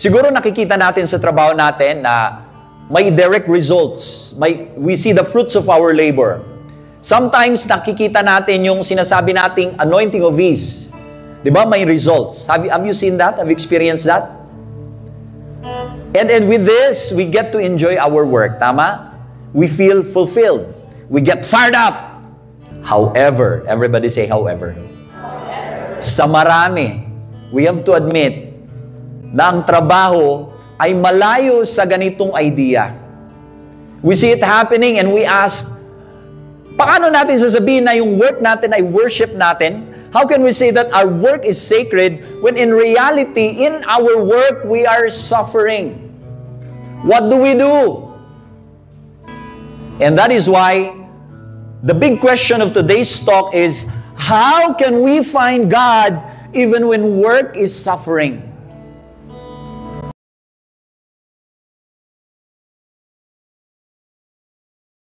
Siguro nakikita natin sa trabaho natin na may direct results. We see the fruits of our labor. Sometimes nakikita natin yung sinasabi nating anointing of ease. Diba? May results. Have you seen that? Have you experienced that? And with this, we get to enjoy our work. Tama? We feel fulfilled. We get fired up. However, everybody say however. Sa marami, we have to admit na ang trabaho ay malayo sa ganitong idea. We see it happening and we ask, paano natin sasabihin na yung work natin ay worship natin? How can we say that our work is sacred when in reality, in our work, we are suffering? What do we do? And that is why the big question of today's talk is, how can we find God even when work is suffering?